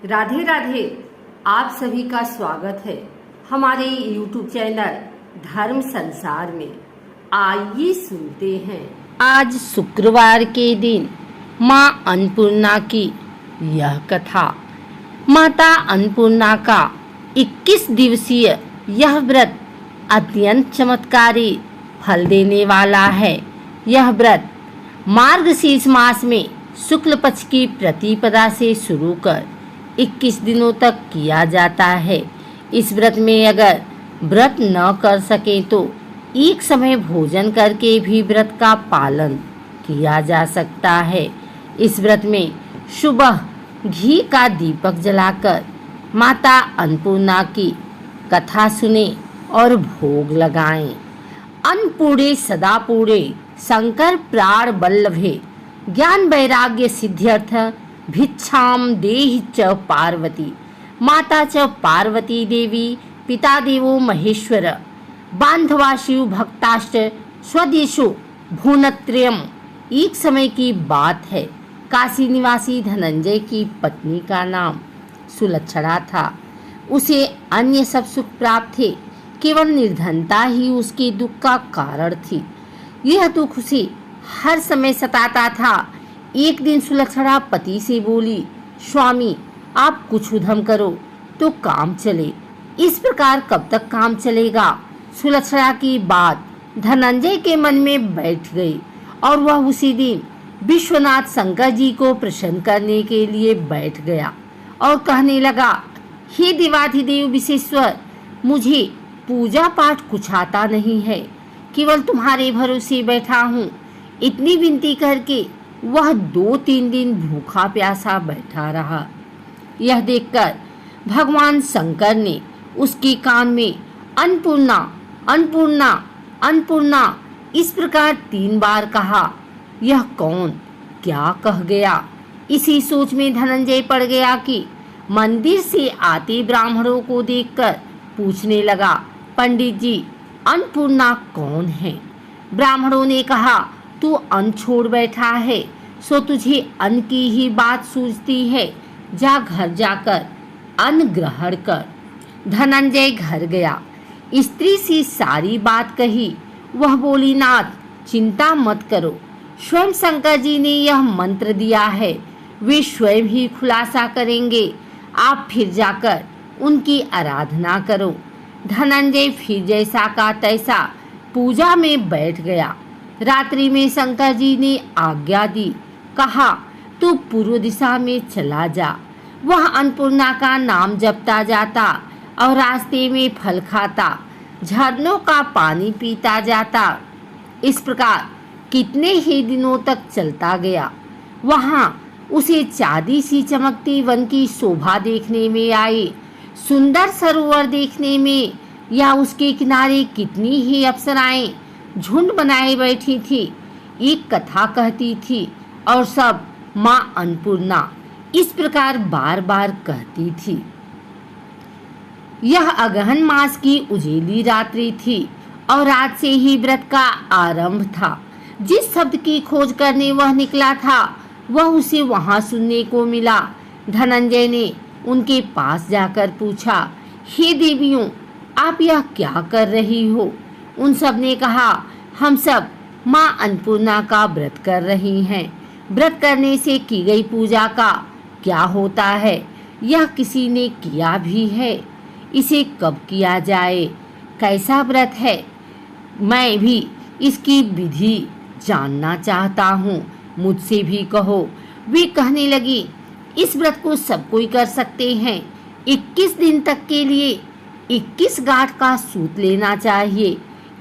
राधे राधे। आप सभी का स्वागत है हमारे YouTube चैनल धर्म संसार में। आइए सुनते हैं आज शुक्रवार के दिन माँ अन्नपूर्णा की यह कथा। माता अन्नपूर्णा का 21 दिवसीय यह व्रत अत्यंत चमत्कारी फल देने वाला है। यह व्रत मार्गशीर्ष मास में शुक्ल पक्ष की प्रतिपदा से शुरू कर 21 दिनों तक किया जाता है। इस व्रत में अगर व्रत न कर सके तो एक समय भोजन करके भी व्रत का पालन किया जा सकता है। इस व्रत में सुबह घी का दीपक जलाकर माता अन्नपूर्णा की कथा सुने और भोग लगाएं। अन्नपूर्णे सदा पूर्णे शंकर प्राण वल्लभे ज्ञान वैराग्य सिद्ध्यर्थ भिक्षाम देहि च पार्वती। माता च पार्वती देवी पिता देवो महेश्वर बांधवा शिव भक्ताश्च स्वदेशो भुवनत्रयम्। एक समय की बात है, काशी निवासी धनंजय की पत्नी का नाम सुलक्षणा था। उसे अन्य सब सुख प्राप्त थे, केवल निर्धनता ही उसके दुख का कारण थी। यह दुख उसे हर समय सताता था। एक दिन सुलक्षणा पति से बोली, स्वामी आप कुछ उद्यम करो तो काम चले। इस प्रकार कब तक काम चलेगा? सुलक्षणा की बात धनंजय के मन में बैठ गई और वह उसी दिन विश्वनाथ शंकर जी को प्रसन्न करने के लिए बैठ गया और कहने लगा, हे देवाधिदेव विश्वेश्वर, मुझे पूजा पाठ कुछ आता नहीं है, केवल तुम्हारे भरोसे बैठा हूँ। इतनी विनती करके वह 2-3 दिन भूखा प्यासा बैठा रहा। यह देखकर भगवान शंकर ने उसके कान में अन्नपूर्णा अन्नपूर्णा अन्नपूर्णा इस प्रकार 3 बार कहा। यह कौन क्या कह गया? इसी सोच में धनंजय पड़ गया कि मंदिर से आते ब्राह्मणों को देखकर पूछने लगा, पंडित जी अन्नपूर्णा कौन है? ब्राह्मणों ने कहा, तू अन्न छोड़ बैठा है सो तुझे अन्न की ही बात सूझती है। जा घर जाकर अन्न ग्रहण कर। धनंजय घर गया, स्त्री से सारी बात कही। वह बोली, नाथ चिंता मत करो, स्वयं शंकर जी ने यह मंत्र दिया है, वे स्वयं ही खुलासा करेंगे। आप फिर जाकर उनकी आराधना करो। धनंजय फिर जैसा का तैसा पूजा में बैठ गया। रात्रि में शंकर जी ने आज्ञा दी, कहा तू पूर्व दिशा में चला जा। वह अन्नपूर्णा का नाम जपता जाता और रास्ते में फल खाता, झरनों का पानी पीता जाता। इस प्रकार कितने ही दिनों तक चलता गया। वहाँ उसे चांदी सी चमकती वन की शोभा देखने में आई, सुंदर सरोवर देखने में, या उसके किनारे कितनी ही अप्सराएं झुंड बनाए बैठी थी। एक कथा कहती थी और सब माँ अन्नपूर्णा इस प्रकार बार बार कहती थी। यह अगहन मास की उजेली रात्रि थी और रात से ही व्रत का आरंभ था। जिस शब्द की खोज करने वह निकला था वह उसे वहां सुनने को मिला। धनंजय ने उनके पास जाकर पूछा, हे देवियों आप यह क्या कर रही हो? उन सब ने कहा, हम सब माँ अन्नपूर्णा का व्रत कर रही हैं। व्रत करने से की गई पूजा का क्या होता है? यह किसी ने किया भी है? इसे कब किया जाए? कैसा व्रत है? मैं भी इसकी विधि जानना चाहता हूँ, मुझसे भी कहो। वे कहने लगी, इस व्रत को सब कोई कर सकते हैं। 21 दिन तक के लिए 21 गांठ का सूत लेना चाहिए।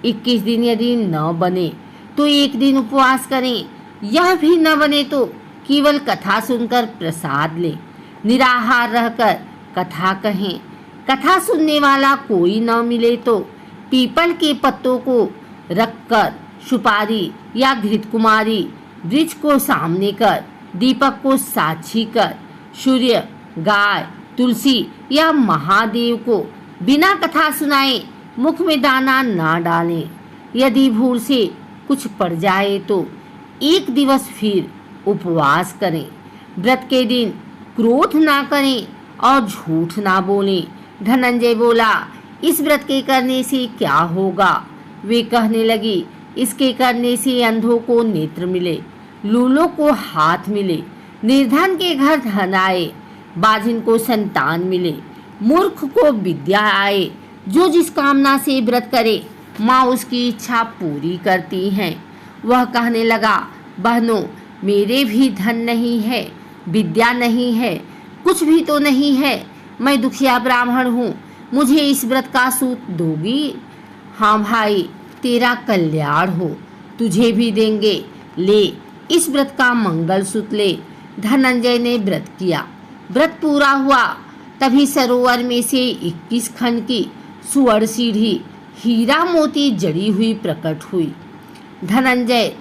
21 दिन यदि न बने तो 1 दिन उपवास करें। यह भी न बने तो केवल कथा सुनकर प्रसाद लें। निराहार रहकर कथा कहें। कथा सुनने वाला कोई न मिले तो पीपल के पत्तों को रखकर सुपारी या घृत कुमारी वृक्ष को सामने कर, दीपक को साक्षी कर, सूर्य, गाय, तुलसी या महादेव को बिना कथा सुनाए मुख में दाना ना डालें। यदि भूल से कुछ पड़ जाए तो 1 दिवस फिर उपवास करें। व्रत के दिन क्रोध ना करें और झूठ ना बोलें। धनंजय बोला, इस व्रत के करने से क्या होगा? वे कहने लगी, इसके करने से अंधों को नेत्र मिले, लूलों को हाथ मिले, निर्धन के घर धन आए, बाजिन को संतान मिले, मूर्ख को विद्या आए। जो जिस कामना से व्रत करे माँ उसकी इच्छा पूरी करती हैं। वह कहने लगा, बहनों, मेरे भी धन नहीं है, विद्या नहीं है, कुछ भी तो नहीं है। मैं दुखिया ब्राह्मण हूँ, मुझे इस व्रत का सूत दोगी? हाँ भाई, तेरा कल्याण हो, तुझे भी देंगे, ले इस व्रत का मंगल सूत्र ले। धनंजय ने व्रत किया। व्रत पूरा हुआ तभी सरोवर में से 21 खंड की सुवर्ण सीढ़ी हीरा मोती जड़ी हुई प्रकट हुई। धनंजय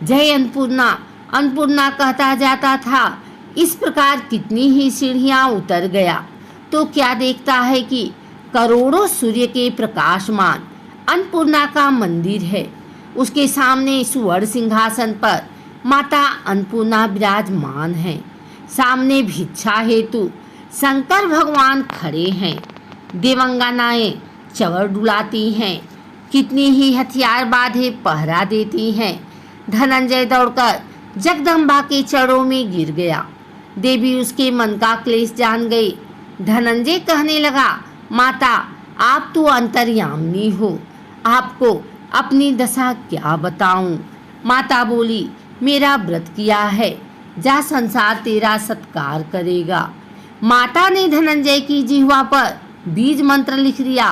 जय अन्नपूर्णा अन्नपूर्णा कहता जाता था। इस प्रकार कितनी ही सीढ़ियां उतर गया तो क्या देखता है कि करोड़ों सूर्य के प्रकाशमान अन्नपूर्णा का मंदिर है। उसके सामने सुवर्ण सिंहासन पर माता अन्नपूर्णा विराजमान है। सामने भिक्षा हेतु शंकर भगवान खड़े हैं। देवंगनाएं चवर डुलाती हैं, कितनी ही हथियार बांधे पहरा देती हैं। धनंजय दौड़कर जगदम्बा के चरणों में गिर गया। देवी उसके मन का क्लेश जान गई। धनंजय कहने लगा, माता, आप तो अंतर्यामिनी हो, आपको अपनी दशा क्या बताऊं? माता बोली, मेरा व्रत किया है, जा, संसार तेरा सत्कार करेगा। माता ने धनंजय की जिह्वा पर बीज मंत्र लिख दिया।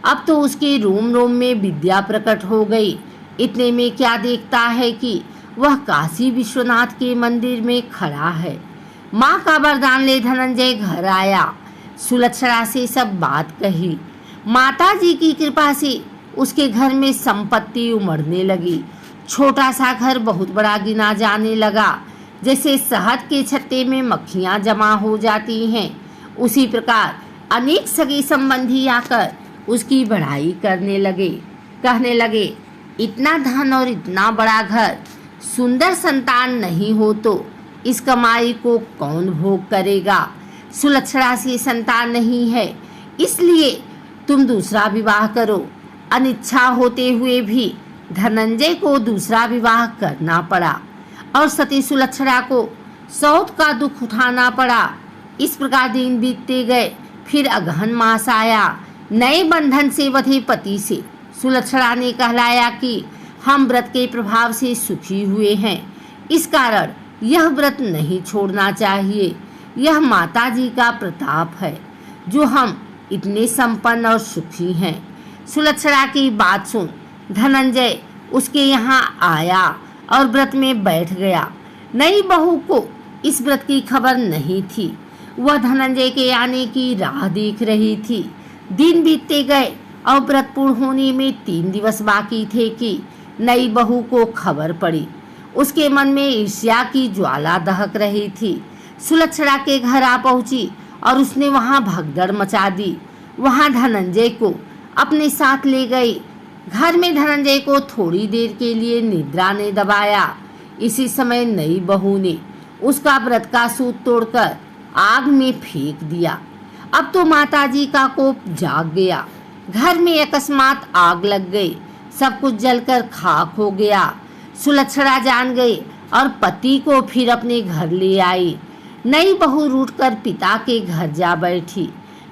अब तो उसके रोम रोम में विद्या प्रकट हो गई। इतने में क्या देखता है कि वह काशी विश्वनाथ के मंदिर में खड़ा है। माँ का वरदान ले धनंजय घर आया। सुलक्षणा से सब बात कही। माता जी की कृपा से उसके घर में संपत्ति उमड़ने लगी। छोटा सा घर बहुत बड़ा गिना जाने लगा। जैसे शहद के छत्ते में मक्खियाँ जमा हो जाती हैं, उसी प्रकार अनेक सगे संबंधी आकर उसकी बढ़ाई करने लगे। कहने लगे, इतना धन और इतना बड़ा घर, सुंदर संतान नहीं हो तो इस कमाई को कौन भोग करेगा? सुलक्षणा से संतान नहीं है, इसलिए तुम दूसरा विवाह करो। अनिच्छा होते हुए भी धनंजय को दूसरा विवाह करना पड़ा और सती सुलक्षणा को सौत का दुख उठाना पड़ा। इस प्रकार दिन बीतते गए। फिर अगहन मास आया। नए बंधन से बंधे पति से सुलक्षणा ने कहलाया कि हम व्रत के प्रभाव से सुखी हुए हैं, इस कारण यह व्रत नहीं छोड़ना चाहिए। यह माता जी का प्रताप है जो हम इतने संपन्न और सुखी हैं। सुलक्षणा की बात सुन धनंजय उसके यहाँ आया और व्रत में बैठ गया। नई बहू को इस व्रत की खबर नहीं थी। वह धनंजय के आने की राह देख रही थी। दिन बीतते गए और व्रत पूर्ण होने में 3 दिवस बाकी थे कि नई बहू को खबर पड़ी। उसके मन में ईर्ष्या की ज्वाला दहक रही थी। सुलक्षणा के घर आ पहुंची और उसने वहां भगदड़ मचा दी। वहां धनंजय को अपने साथ ले गई। घर में धनंजय को थोड़ी देर के लिए निद्रा ने दबाया। इसी समय नई बहू ने उसका व्रत का सूत तोड़कर आग में फेंक दिया। अब तो माताजी का कोप जाग गया। घर में अकस्मात आग लग गई। सब कुछ जलकर खाक हो गया। सुलक्षणा जान गई और पति को फिर अपने घर ले आई। नई बहू रूठकर पिता के घर जा बैठी।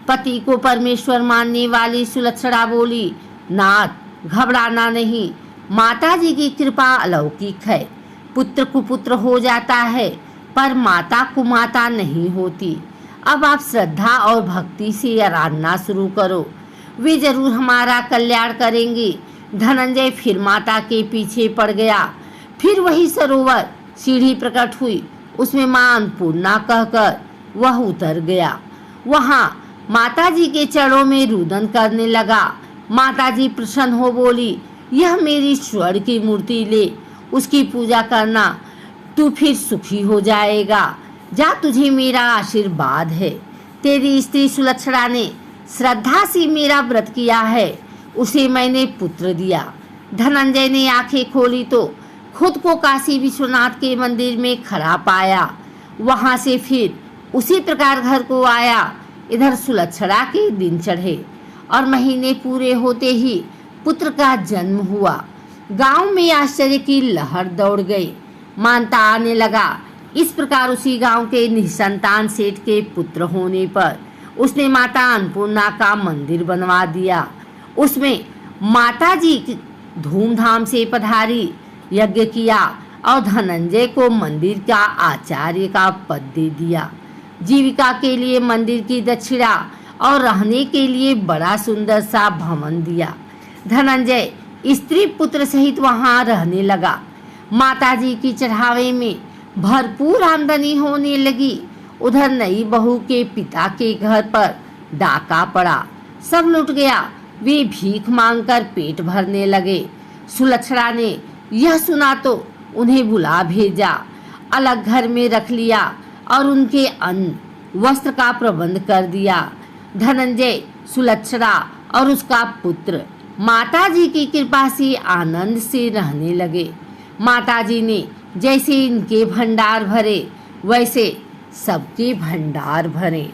पति को परमेश्वर मानने वाली सुलक्षणा बोली, नाथ, घबराना नहीं, माताजी की कृपा अलौकिक है। पुत्र कुपुत्र हो जाता है पर माता कुमाता नहीं होती। अब आप श्रद्धा और भक्ति से आराधना शुरू करो, वे जरूर हमारा कल्याण करेंगे। धनंजय फिर माता के पीछे पड़ गया। फिर वही सरोवर सीढ़ी प्रकट हुई, उसमें मां अन्नपूर्णा कहकर वह उतर गया। वहां माताजी के चरणों में रुदन करने लगा। माताजी प्रसन्न हो बोली, यह मेरी स्वर्ण की मूर्ति ले, उसकी पूजा करना, तू फिर सुखी हो जाएगा। जा, तुझे मेरा आशीर्वाद है। तेरी स्त्री सुलक्षणा ने श्रद्धा से मेरा व्रत किया है, उसे मैंने पुत्र दिया। धनंजय ने आंखें खोली तो खुद को काशी विश्वनाथ के मंदिर में खड़ा पाया। वहां से फिर उसी प्रकार घर को आया। इधर सुलक्षणा के दिन चढ़े और महीने पूरे होते ही पुत्र का जन्म हुआ। गांव में आश्चर्य की लहर दौड़ गई। मानता आने लगा। इस प्रकार उसी गांव के निसंतान सेठ के पुत्र होने पर उसने माता अन्नपूर्णा का मंदिर बनवा दिया। उसमें माता जी धूमधाम से पधारी, यज्ञ किया और धनंजय को मंदिर का आचार्य का पद दे दिया। जीविका के लिए मंदिर की दक्षिणा और रहने के लिए बड़ा सुंदर सा भवन दिया। धनंजय स्त्री पुत्र सहित वहां रहने लगा। माताजी की चढ़ावे में भरपूर आमदनी होने लगी। उधर नई बहू के पिता के घर पर डाका पड़ा, सब लुट गया। वे भीख मांगकर पेट भरने लगे। सुलक्षणा ने यह सुना तो उन्हें बुला भेजा, अलग घर में रख लिया और उनके अन्न वस्त्र का प्रबंध कर दिया। धनंजय, सुलक्षणा और उसका पुत्र माताजी की कृपा से आनंद से रहने लगे। माताजी ने जैसे इनके भंडार भरे वैसे सबके भंडार भरे।